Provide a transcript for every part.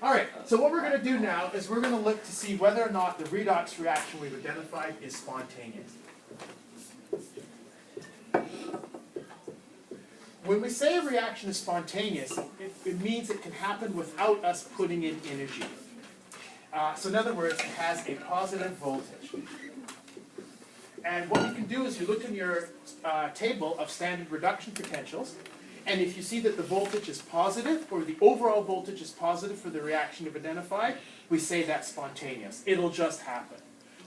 All right, so what we're going to do now is we're going to look to see whether or not the redox reaction we've identified is spontaneous. When we say a reaction is spontaneous, it means it can happen without us putting in energy. So in other words, it has a positive voltage. And what you can do is you look in your table of standard reduction potentials, and if you see that the voltage is positive, or the overall voltage is positive for the reaction you've identified, we say that's spontaneous. It'll just happen.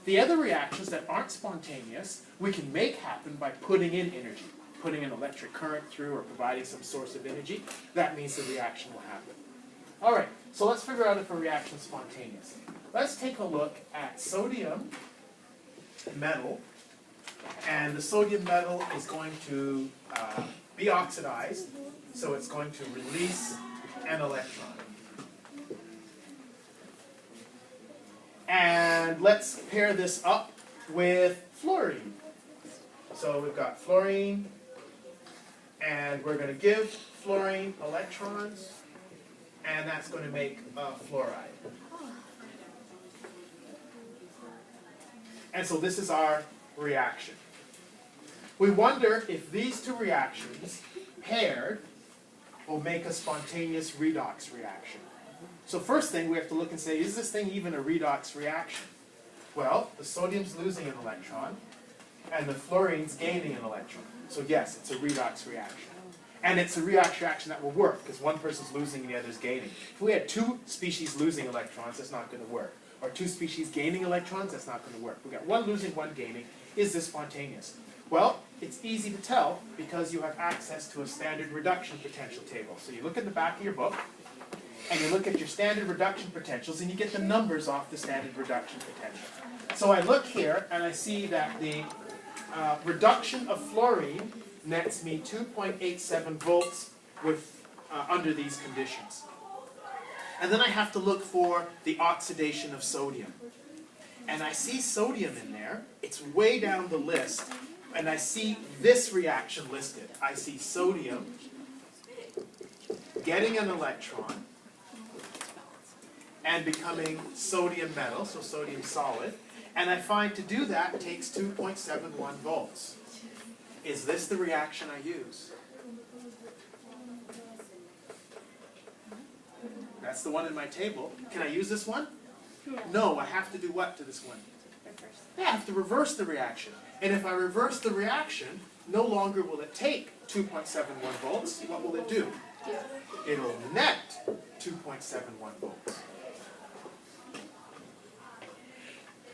The other reactions that aren't spontaneous, we can make happen by putting in energy, putting an electric current through or providing some source of energy. That means the reaction will happen. All right, so let's figure out if a reaction is spontaneous. Let's take a look at sodium metal, and the sodium metal is going to be oxidized, so it's going to release an electron. And let's pair this up with fluorine. So we've got fluorine, and we're going to give fluorine electrons, and that's going to make fluoride. And so this is our reaction. We wonder if these two reactions paired will make a spontaneous redox reaction. So first thing we have to look and say, is this thing even a redox reaction? Well, the sodium's losing an electron, and the fluorine's gaining an electron. So yes, it's a redox reaction. And it's a redox reaction that will work, because one person's losing and the other's gaining. If we had two species losing electrons, that's not going to work. Or two species gaining electrons, that's not going to work. We've got one losing, one gaining. Is this spontaneous? Well, it's easy to tell because you have access to a standard reduction potential table. So you look at the back of your book, and you look at your standard reduction potentials, and you get the numbers off the standard reduction potential. So I look here, and I see that the reduction of fluorine nets me 2.87 volts with, under these conditions. And then I have to look for the oxidation of sodium. And I see sodium in there. It's way down the list. And I see this reaction listed. I see sodium getting an electron and becoming sodium metal, so sodium solid. And I find to do that takes 2.71 volts. Is this the reaction I use? That's the one in my table. Can I use this one? No, I have to do what to this one? I have to reverse the reaction. And if I reverse the reaction, no longer will it take 2.71 volts. What will it do? It'll net 2.71 volts.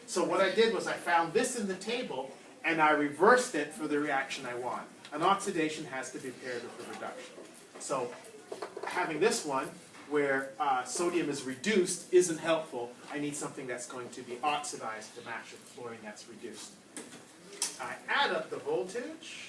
So what I did was I found this in the table, and I reversed it for the reaction I want. An oxidation has to be paired with a reduction. So having this one, where sodium is reduced, isn't helpful. I need something that's going to be oxidized to match with fluorine that's reduced. I add up the voltage.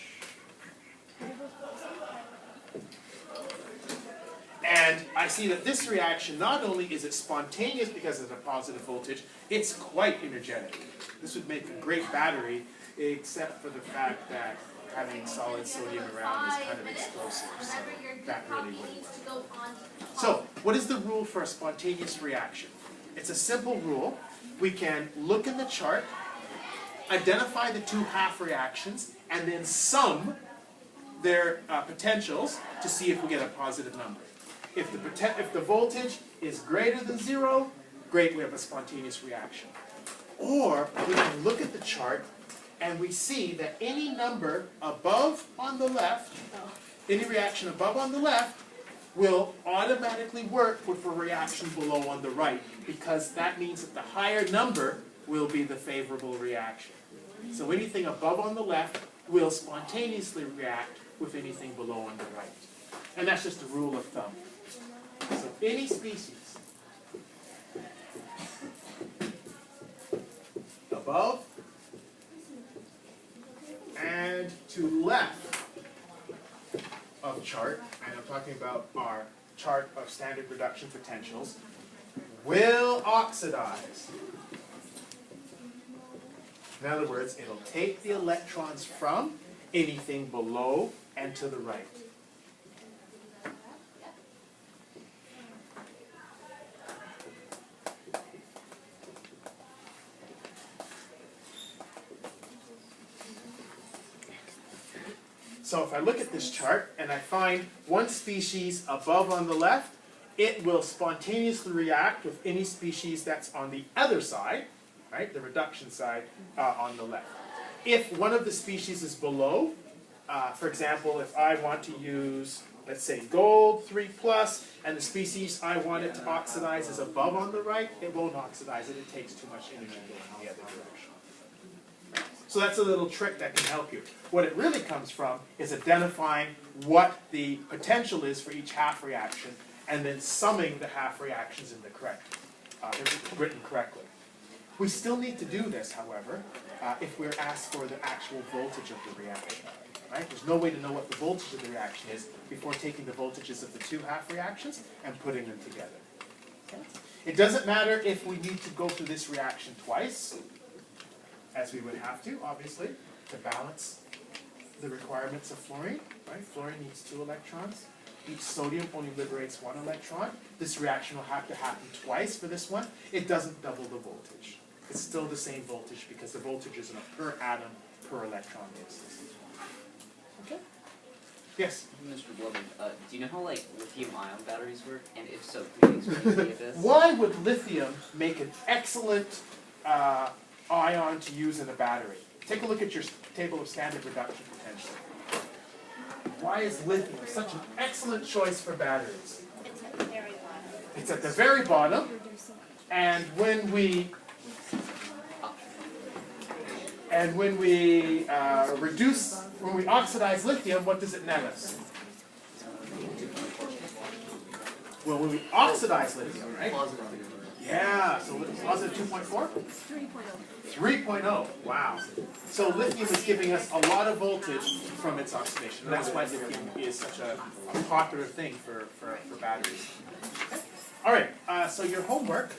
And I see that this reaction, not only is it spontaneous because it's a positive voltage, it's quite energetic. This would make a great battery, except for the fact that having solid sodium around is kind of explosive, so that really wouldn't work. So, what is the rule for a spontaneous reaction? It's a simple rule. We can look in the chart, identify the two half reactions, and then sum their potentials to see if we get a positive number. If the voltage is greater than 0, great, we have a spontaneous reaction. Or we can look at the chart and we see that any number above on the left, any reaction above on the left, will automatically work with a reaction below on the right, because that means that the higher number will be the favorable reaction. So anything above on the left will spontaneously react with anything below on the right. And that's just a rule of thumb. So any species above and to left of chart, and I'm talking about our chart of standard reduction potentials, will oxidize. In other words, it'll take the electrons from anything below and to the right. So if I look at this chart and I find one species above on the left, it will spontaneously react with any species that's on the other side, right, the reduction side on the left. If one of the species is below, for example, if I want to use, let's say, gold 3+, and the species I want it to oxidize is above on the right, it won't oxidize it. It takes too much energy going in the other direction. So that's a little trick that can help you. What it really comes from is identifying what the potential is for each half reaction, and then summing the half reactions in the correct, written correctly. We still need to do this, however, if we're asked for the actual voltage of the reaction. Right? There's no way to know what the voltage of the reaction is before taking the voltages of the two half reactions and putting them together. Okay? It doesn't matter if we need to go through this reaction twice, as we would have to, obviously, to balance the requirements of fluorine. Right? Fluorine needs 2 electrons. Each sodium only liberates 1 electron. This reaction will have to happen twice for this one. It doesn't double the voltage. It's still the same voltage because the voltage is on a per atom, per electron basis. Okay? Yes? Mr. Blevin, do you know how lithium-ion batteries work? And if so, could you explain to me this? Why would lithium make an excellent ion to use in a battery? Take a look at your table of standard reduction potential. Why is lithium such an excellent choice for batteries? It's at the very bottom. It's at the very bottom, and when we when we oxidize lithium, what does it net us? Well, when we oxidize lithium, right? Yeah, so positive 2.4? 3.0. 3.0, wow. So lithium is giving us a lot of voltage from its oxidation. And that's why lithium is such a popular thing for batteries. Okay. All right, so your homework